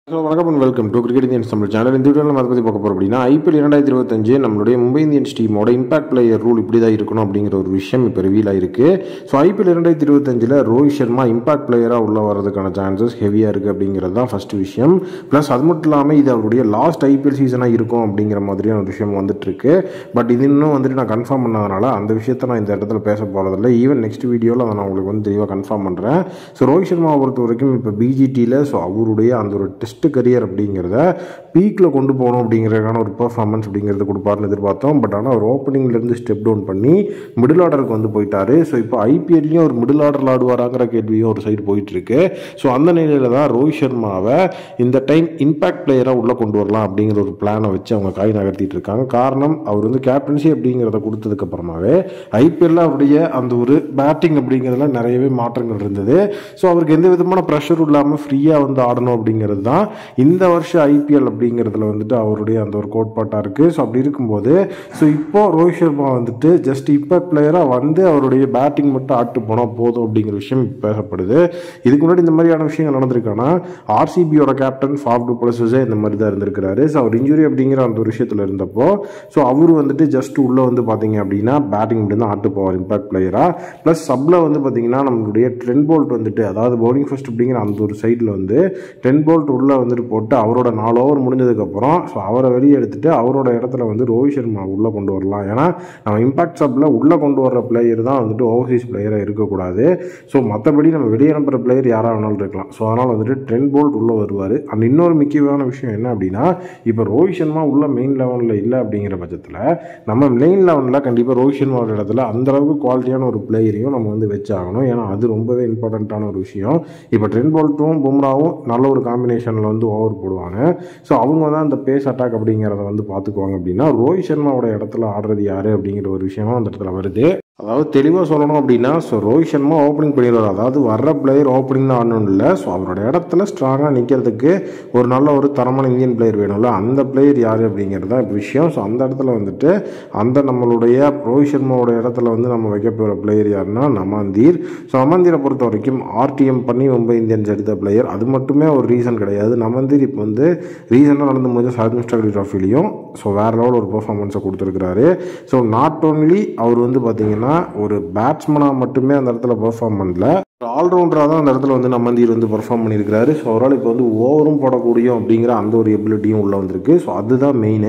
வணக்கம் and welcome to cricket Indians Tamil channel. இந்த வீடியோவில் நம்ம அதை பற்றி பார்க்க போகிறோம் அப்படின்னா ஐபிஎல் 2025 நம்மளுடைய மும்பை இந்தியன்ஸ் டீமோட இம்பாக்ட் பிளேயர் ரூல் இப்படி தான் இருக்கணும் அப்படிங்கிற ஒரு விஷயம் இப்போ ரிவீல் ஆயிருக்கு. So IPL 2025 Rohit Sharma impact பிளேயராக உள்ள வரதுக்கான சான்சஸ் ஹெவியாக இருக்குது அப்படிங்கிறது தான் ஃபர்ஸ்ட் விஷயம். ப்ளஸ் அது மட்டும் இல்லாமல் இது அவருடைய லாஸ்ட் ஐபிஎல் சீசனாக இருக்கும் அப்படிங்கிற மாதிரியான ஒரு விஷயம் வந்துட்டு இருக்கு. பட் இது இன்னும் வந்துட்டு நான் கன்ஃபார்ம் பண்ணதுனால அந்த விஷயத்தை நான் இந்த இடத்துல பேச போகிறதில்ல. ஈவன் நெக்ஸ்ட் வீடியோவில் அதை நான் உங்களுக்கு வந்து தெளிவாக கன்ஃபார்ம் பண்ணுறேன். ஸோ ரோஹித் சர்மாவை பொறுத்த வரைக்கும் இப்போ பிஜிடியில் ஸோ அவருடைய அந்த ஒரு டெஸ்ட் கரியர் அப்படிங்கிறத பீக்கில் கொண்டு போகணும் அப்படிங்கிறதுக்கான ஒரு பெர்ஃபார்மன்ஸ் அப்படிங்கிறது கொடுப்பாருன்னு எதிர்பார்த்தோம். பட் ஆனால் ஒரு ஓப்பனிங்லேருந்து ஸ்டெப் டவுன் பண்ணி மிடில் ஆர்டருக்கு வந்து போயிட்டாரு. ஸோ இப்போ ஐபிஎல்லையும் ஒரு மிடில் ஆர்டரில் ஆடுவாராங்கிற கேள்வியும் ஒரு சைடு போயிட்டுருக்கு. ஸோ அந்த நிலையில் தான் ரோஹித் சர்மாவை இந்த டைம் இம்பாக்ட் பிளேயராக உள்ளே கொண்டு வரலாம் அப்படிங்கிற ஒரு பிளானை வச்சு அவங்க காய் நகர்த்திட்டு இருக்காங்க. காரணம் அவர் வந்து கேப்டன்சி அப்படிங்கிறத கொடுத்ததுக்கப்புறமாவே ஐபிஎல்ல அவருடைய அந்த ஒரு பேட்டிங் அப்படிங்கிறதுல நிறையவே மாற்றங்கள் இருந்தது. ஸோ அவருக்கு எந்த விதமான ப்ரெஷரும் இல்லாமல் ஃப்ரீயாக வந்து ஆடணும் அப்படிங்கிறது தான் இந்த வருஷம் ஐபிஎல் அப்படிங்கிறதுல வந்துட்டு அவருடைய அந்த ஒரு கோட்பாட்டாக இருக்குது. ஸோ அப்படி இருக்கும்போது ஸோ இப்போ ரோஹித் சர்மா வந்துட்டு ஜஸ்ட் இம்பாக்ட் பிளேயராக வந்து அவருடைய பேட்டிங் மட்டும் ஆட்டு போனால் போதும் அப்படிங்கிற விஷயம் பேசப்படுது. இதுக்கு முன்னாடி இந்த மாதிரியான விஷயங்கள் நடந்திருக்கானா ஆர்சிபியோட கேப்டன் ஃபாஃப் டு பிளஸே இந்த மாதிரி தான் இருந்திருக்கிறாரு. ஸோ அவர் இன்ஜுரி அப்படிங்கிற அந்த ஒரு விஷயத்தில் இருந்தப்போ ஸோ அவர் வந்துட்டு ஜஸ்ட் உள்ளே வந்து பார்த்தீங்க அப்படின்னா பேட்டிங் மட்டும் தான் ஆட்டு போவார் இம்பாக்ட் பிளேயராக. ப்ளஸ் சப்பில் வந்து பார்த்தீங்கன்னா நம்மளுடைய ட்ரெண்ட் போல்ட் வந்துட்டு அதாவது பவுலிங் ஃபர்ஸ்ட் அப்படிங்கிற அந்த ஒரு சைடில் வந்து ட்ரெண்ட் போல்ட் உள்ளே வந்துட்டு போட்டு அவரோட 4 ஓவர் முடிஞ்சதுக்கப்புறம் ஸோ அவரை வெளியே எடுத்துட்டு அவரோட இடத்துல வந்து ரோஹித் சர்மா உள்ளே கொண்டு வரலாம். ஏன்னா நம்ம இம்பாக்ட் சப்பில் உள்ளே கொண்டு வர்ற பிளேயர் தான் வந்துட்டு ஓவர்சீஸ் பிளேயராக இருக்கக்கூடாது. ஸோ மற்றபடி நம்ம வெளியே அனுப்புகிற பிளேயர் யாராக வேணாலும் இருக்கலாம். ஸோ அதனால் வந்துட்டு ட்ரெண்ட் போல்ட் உள்ளே வருவார். அண்ட் இன்னொரு முக்கியமான விஷயம் என்ன அப்படின்னா இப்போ ரோஹித் சர்மா உள்ள மெயின் லெவனில் இல்லை அப்படிங்கிற பட்சத்தில் நம்ம மெயின் லெவனில் கண்டிப்பாக ரோஹித் சர்மாவோட இடத்துல அந்தளவுக்கு குவாலிட்டியான ஒரு பிளேயரையும் நம்ம வந்து வச்சாகணும். ஏன்னா அது ரொம்பவே இம்பார்ட்டண்ட்டான ஒரு விஷயம். இப்போ ட்ரெண்ட் போல்ட்டும் பும்ராவும் நல்ல ஒரு காம்பினேஷனில் வந்து ஓவர் போடுவாங்க. ஸோ அவங்க தான் அந்த பேஸ் அட்டாக் அப்படிங்கிறத வந்து பார்த்துக்குவாங்க. அப்படின்னா ரோஹித் சர்மாவோட இடத்துல ஆடுறது யார் அப்படிங்கிற ஒரு விஷயமும் அந்த இடத்துல வருது. அதாவது தெளிவாக சொல்லணும் அப்படின்னா ஸோ ரோஹித் சர்மா ஓப்பனிங் பண்ணிடுவார். அதாவது வர்ற பிளேயர் ஓப்பனிங் தான் ஆடணும் இல்லை. ஸோ அவரோட இடத்துல ஸ்ட்ராங்காக நிற்கிறதுக்கு ஒரு நல்ல ஒரு தரமான இந்தியன் பிளேயர் வேணும்ல, அந்த பிளேயர் யார் அப்படிங்கிறது தான் இப்போ விஷயம். ஸோ அந்த இடத்துல வந்துட்டு அந்த நம்மளுடைய ரோஹித் சர்மாவோட இடத்துல வந்து நம்ம வைக்க போகிற பிளேயர் யாருன்னா நமந்தீர். ஸோ நமந்தீரை பொறுத்த வரைக்கும் ஆர்டிஎம் பண்ணி மும்பை இந்தியன்ஸ் எடுத்த பிளேயர். அது மட்டுமே ஒரு ரீசன் கிடையாது. நமந்தீர் இப்போ வந்து ரீசனாக நடந்து போது சர்வ் மிஸ்டர் ட்ராஃபிலையும் ஸோ வேறு லெவல் ஒரு பெர்ஃபார்மன்ஸை கொடுத்துருக்கிறாரு. ஸோ நாட் ஓன்லி அவர் வந்து பார்த்தீங்கன்னா ஒரு பேட்ஸ்மனாக மட்டுமே அந்த இடத்துல பெர்ஃபார்ம் பண்ணல, ஆல்ரவுண்டராக தான் அந்த இடத்துல வந்து நமந்தீர் வந்து பெர்ஃபார்ம் பண்ணியிருக்கிறாரு. ஸோ அவரால் இப்போ வந்து ஓவரும் போடக்கூடிய அப்படிங்கிற அந்த ஒரு எபிலிட்டியும் உள்ளே வந்திருக்கு. ஸோ அதுதான் மெயின்.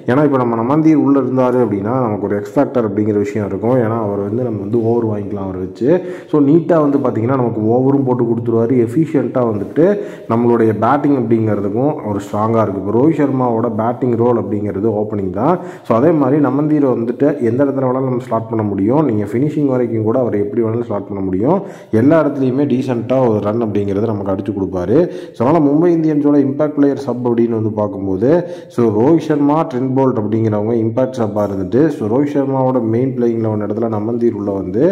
ஏன்னா இப்போ நம்ம நமந்தீர் உள்ளே இருந்தார் அப்படின்னா நமக்கு ஒரு எக்ஸ்பேக்டர் அப்படிங்கிற விஷயம் இருக்கும். ஏன்னா அவர் வந்து நம்ம வந்து ஓவர் வாங்கிக்கலாம் அவர் வச்சு. ஸோ நீட்டாக வந்து பார்த்திங்கன்னா நமக்கு ஓவரும் போட்டு கொடுத்துருவார். எஃபிஷியண்ட்டாக வந்துட்டு நம்மளுடைய பேட்டிங் அப்படிங்கிறதுக்கும் அவர் ஸ்ட்ராங்காக இருக்குது. இப்போ ரோஹித் சர்மாவோட பேட்டிங் ரோல் அப்படிங்கிறது ஓப்பனிங் தான். ஸோ அதே மாதிரி நமந்தீரை வந்துட்டு எந்த இடத்துல வேணாலும் நம்ம ஸ்டார்ட் பண்ண முடியும். நீங்கள் ஃபினிஷிங் வரைக்கும் கூட அவர் எப்படி வேணாலும் ஸ்டார்ட் பண்ண முடியும். எல்லா இடத்துலையுமே டீசெண்டாக ஒரு ரன் அப்படிங்கிறது நமக்கு அடிச்சு கொடுப்பாரு. ஸோ அதனால் மும்பை இந்தியன்ஸோட இம்பாக்ட் பிளேயர் சப் அப்படின்னு வந்து பார்க்கும்போது so Rohit Sharma Trent Boult அப்படிங்கிறவங்க இம்பாக்ட் சப்பாக இருந்துட்டு ஸோ ரோஹித் சர்மாவோட மெயின் பிளேயிங் லெவன் இடத்துல நமந்தீர் உள்ள வந்து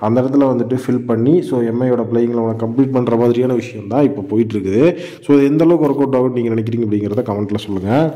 அந்த இடத்துல வந்துட்டு ஃபில் பண்ணி ஸோ எம்ஐயோட பிளேயிங் லெவனை கம்ப்ளீட் பண்ணுற மாதிரியான விஷயம் தான் இப்போ போயிட்டு இருக்குது. ஸோ எந்த அளவுக்கு ஒர்க் அவுட் ஆகும் நீங்கள் நினைக்கிறீங்க அப்படிங்கிறத கமெண்ட்டில் சொல்லுங்கள்.